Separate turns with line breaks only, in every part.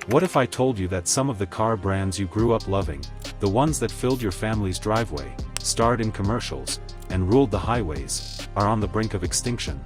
What if I told you that some of the car brands you grew up loving, the ones that filled your family's driveway, starred in commercials, and ruled the highways, are on the brink of extinction?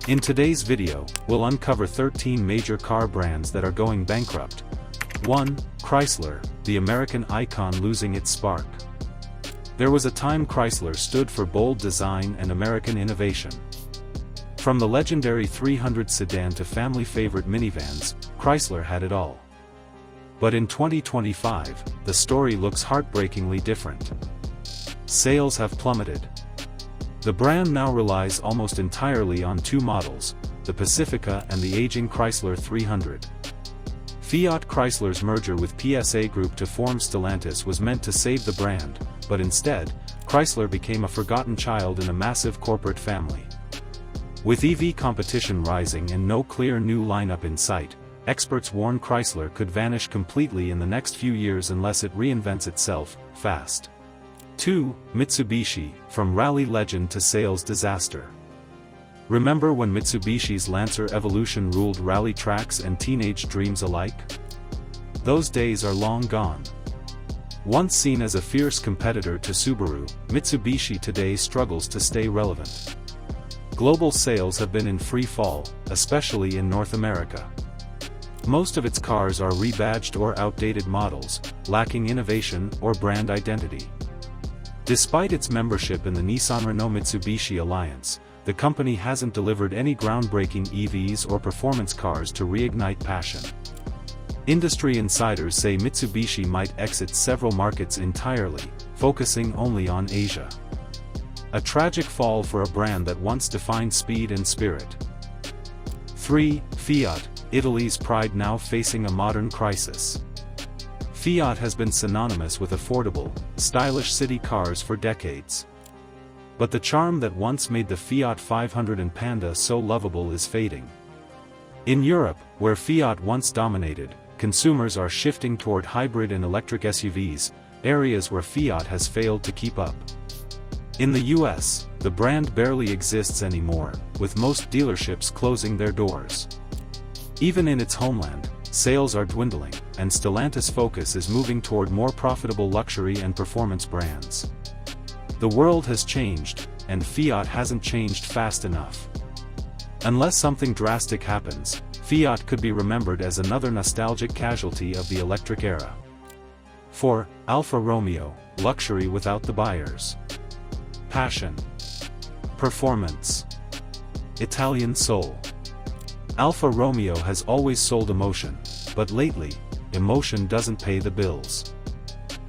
In today's video, we'll uncover 13 major car brands that are going bankrupt. 1. Chrysler, the American icon losing its spark. There was a time Chrysler stood for bold design and American innovation. From the legendary 300 sedan to family-favorite minivans, Chrysler had it all. But in 2025, the story looks heartbreakingly different. Sales have plummeted. The brand now relies almost entirely on two models, the Pacifica and the aging Chrysler 300. Fiat Chrysler's merger with PSA Group to form Stellantis was meant to save the brand, but instead, Chrysler became a forgotten child in a massive corporate family. With EV competition rising and no clear new lineup in sight, experts warn Chrysler could vanish completely in the next few years unless it reinvents itself fast. 2. Mitsubishi, from rally legend to sales disaster. Remember when Mitsubishi's Lancer Evolution ruled rally tracks and teenage dreams alike? Those days are long gone. Once seen as a fierce competitor to Subaru, Mitsubishi today struggles to stay relevant. Global sales have been in free fall, especially in North America. Most of its cars are rebadged or outdated models, lacking innovation or brand identity. Despite its membership in the Nissan-Renault-Mitsubishi alliance, the company hasn't delivered any groundbreaking EVs or performance cars to reignite passion. Industry insiders say Mitsubishi might exit several markets entirely, focusing only on Asia. A tragic fall for a brand that once defined speed and spirit. 3. Fiat, Italy's pride now facing a modern crisis. Fiat has been synonymous with affordable, stylish city cars for decades. But the charm that once made the Fiat 500 and Panda so lovable is fading. In Europe, where Fiat once dominated, consumers are shifting toward hybrid and electric SUVs, areas where Fiat has failed to keep up. In the US, the brand barely exists anymore, with most dealerships closing their doors. Even in its homeland, sales are dwindling, and Stellantis' focus is moving toward more profitable luxury and performance brands. The world has changed, and Fiat hasn't changed fast enough. Unless something drastic happens, Fiat could be remembered as another nostalgic casualty of the electric era. 4. Alfa Romeo, luxury without the buyers. Passion. Performance. Italian soul. Alfa Romeo has always sold emotion, but lately, emotion doesn't pay the bills.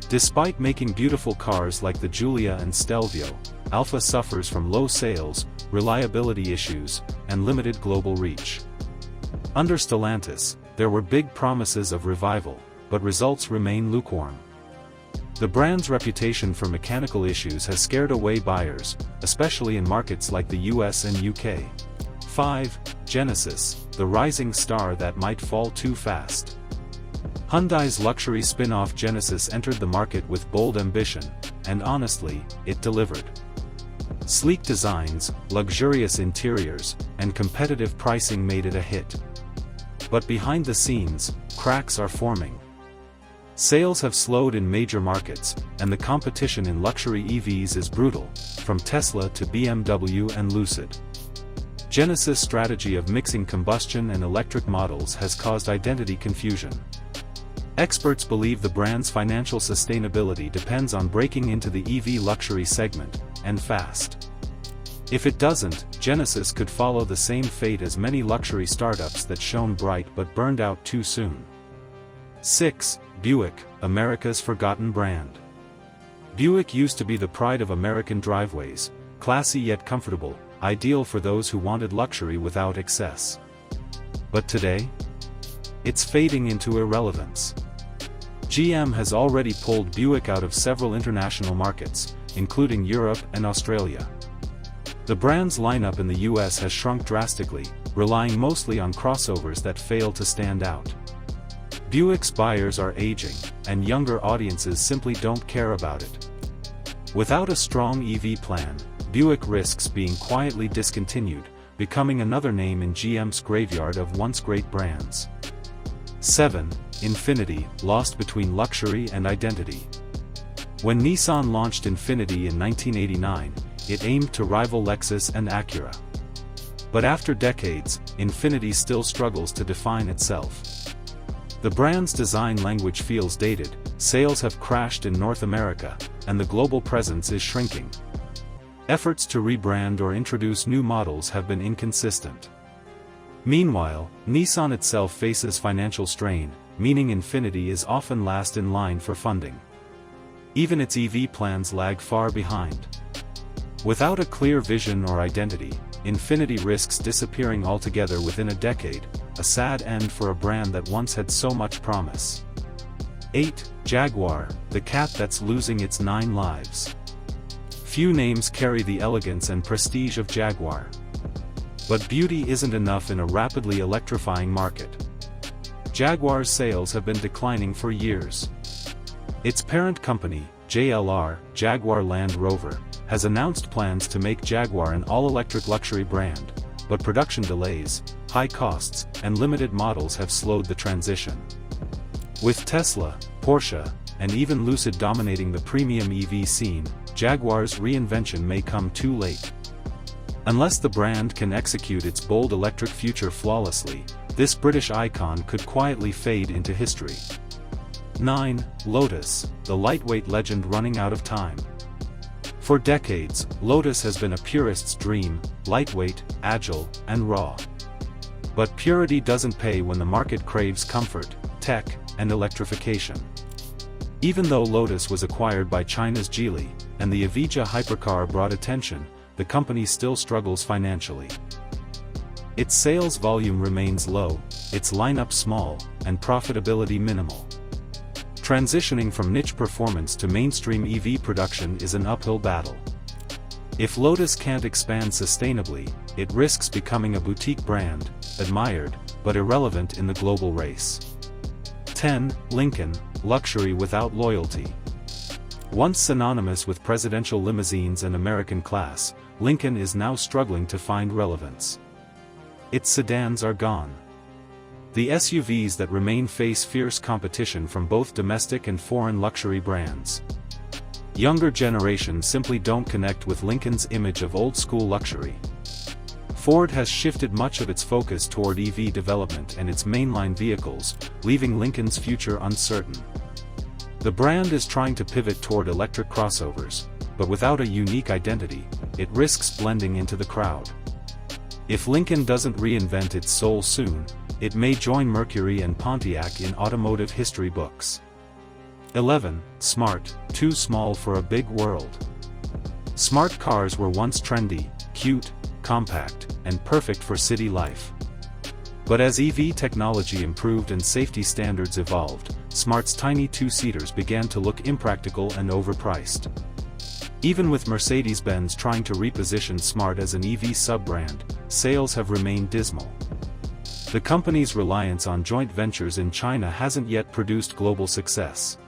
Despite making beautiful cars like the Giulia and Stelvio, Alfa suffers from low sales, reliability issues, and limited global reach. Under Stellantis, there were big promises of revival, but results remain lukewarm. The brand's reputation for mechanical issues has scared away buyers, especially in markets like the US and UK. 5. Genesis, the rising star that might fall too fast. Hyundai's luxury spin-off Genesis entered the market with bold ambition, and honestly, it delivered. Sleek designs, luxurious interiors, and competitive pricing made it a hit. But behind the scenes, cracks are forming. Sales have slowed in major markets, and the competition in luxury EVs is brutal, from Tesla to BMW and Lucid. Genesis' strategy of mixing combustion and electric models has caused identity confusion. Experts believe the brand's financial sustainability depends on breaking into the EV luxury segment, and fast. If it doesn't, Genesis could follow the same fate as many luxury startups that shone bright but burned out too soon. 6. Buick, America's forgotten brand. Buick used to be the pride of American driveways, classy yet comfortable, ideal for those who wanted luxury without excess. But today? It's fading into irrelevance. GM has already pulled Buick out of several international markets, including Europe and Australia. The brand's lineup in the US has shrunk drastically, relying mostly on crossovers that fail to stand out. Buick's buyers are aging, and younger audiences simply don't care about it. Without a strong EV plan, Buick risks being quietly discontinued, becoming another name in GM's graveyard of once great brands. 7. Infiniti, lost between luxury and identity. When Nissan launched Infiniti in 1989, it aimed to rival Lexus and Acura. But after decades, Infiniti still struggles to define itself. The brand's design language feels dated, sales have crashed in North America, and the global presence is shrinking. Efforts to rebrand or introduce new models have been inconsistent. Meanwhile, Nissan itself faces financial strain, meaning Infiniti is often last in line for funding. Even its EV plans lag far behind. Without a clear vision or identity, Infiniti risks disappearing altogether within a decade, a sad end for a brand that once had so much promise. 8. Jaguar, the cat that's losing its 9 lives. Few names carry the elegance and prestige of Jaguar. But beauty isn't enough in a rapidly electrifying market. Jaguar's sales have been declining for years. Its parent company, JLR, Jaguar Land Rover, has announced plans to make Jaguar an all-electric luxury brand, but production delays, high costs, and limited models have slowed the transition. With Tesla, Porsche, and even Lucid dominating the premium EV scene, Jaguar's reinvention may come too late. Unless the brand can execute its bold electric future flawlessly, this British icon could quietly fade into history. 9. Lotus, the lightweight legend running out of time. For decades, Lotus has been a purist's dream, lightweight, agile, and raw. But purity doesn't pay when the market craves comfort, tech, and electrification. Even though Lotus was acquired by China's Geely, and the Evija hypercar brought attention, the company still struggles financially. Its sales volume remains low, its lineup small, and profitability minimal. Transitioning from niche performance to mainstream EV production is an uphill battle. If Lotus can't expand sustainably, it risks becoming a boutique brand, admired, but irrelevant in the global race. 10. Lincoln, luxury without loyalty. Once synonymous with presidential limousines and American class, Lincoln is now struggling to find relevance. Its sedans are gone. The SUVs that remain face fierce competition from both domestic and foreign luxury brands. Younger generations simply don't connect with Lincoln's image of old-school luxury. Ford has shifted much of its focus toward EV development and its mainline vehicles, leaving Lincoln's future uncertain. The brand is trying to pivot toward electric crossovers, but without a unique identity, it risks blending into the crowd. If Lincoln doesn't reinvent its soul soon, it may join Mercury and Pontiac in automotive history books. 11. Smart, too small for a big world. Smart cars were once trendy, cute, compact, and perfect for city life. But as EV technology improved and safety standards evolved, Smart's tiny two-seaters began to look impractical and overpriced. Even with Mercedes-Benz trying to reposition Smart as an EV sub-brand, sales have remained dismal. The company's reliance on joint ventures in China hasn't yet produced global success.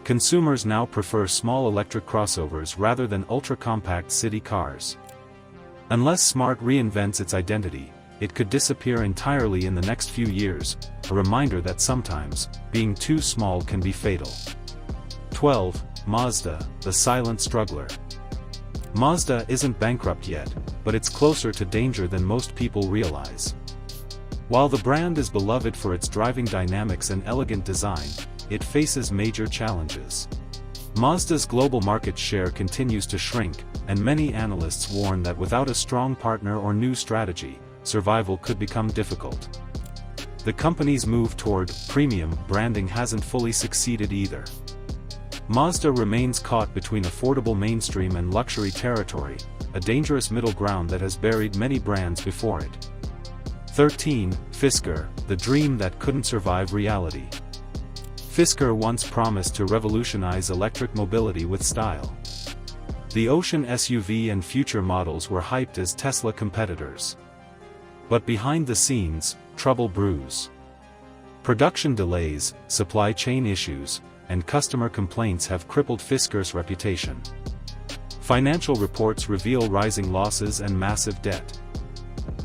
Consumers now prefer small electric crossovers rather than ultra-compact city cars. Unless Smart reinvents its identity, it could disappear entirely in the next few years, a reminder that sometimes, being too small can be fatal. 12. Mazda, the silent struggler. Mazda isn't bankrupt yet, but it's closer to danger than most people realize. While the brand is beloved for its driving dynamics and elegant design, it faces major challenges. Mazda's global market share continues to shrink, and many analysts warn that without a strong partner or new strategy, survival could become difficult. The company's move toward premium branding hasn't fully succeeded either. Mazda remains caught between affordable mainstream and luxury territory, a dangerous middle ground that has buried many brands before it. 13. Fisker, the dream that couldn't survive reality. Fisker once promised to revolutionize electric mobility with style. The Ocean SUV and future models were hyped as Tesla competitors. But behind the scenes, trouble brews. Production delays, supply chain issues, and customer complaints have crippled Fisker's reputation. Financial reports reveal rising losses and massive debt.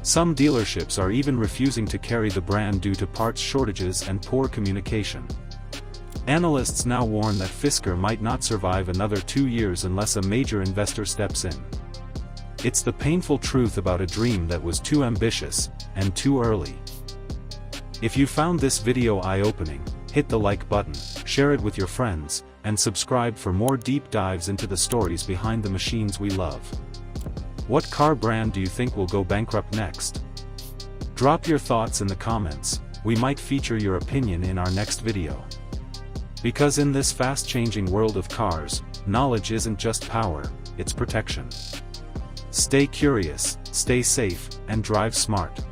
Some dealerships are even refusing to carry the brand due to parts shortages and poor communication. Analysts now warn that Fisker might not survive another 2 years unless a major investor steps in. It's the painful truth about a dream that was too ambitious, and too early. If you found this video eye-opening, hit the like button, share it with your friends, and subscribe for more deep dives into the stories behind the machines we love. What car brand do you think will go bankrupt next? Drop your thoughts in the comments, we might feature your opinion in our next video. Because in this fast-changing world of cars, knowledge isn't just power, it's protection. Stay curious, stay safe, and drive smart.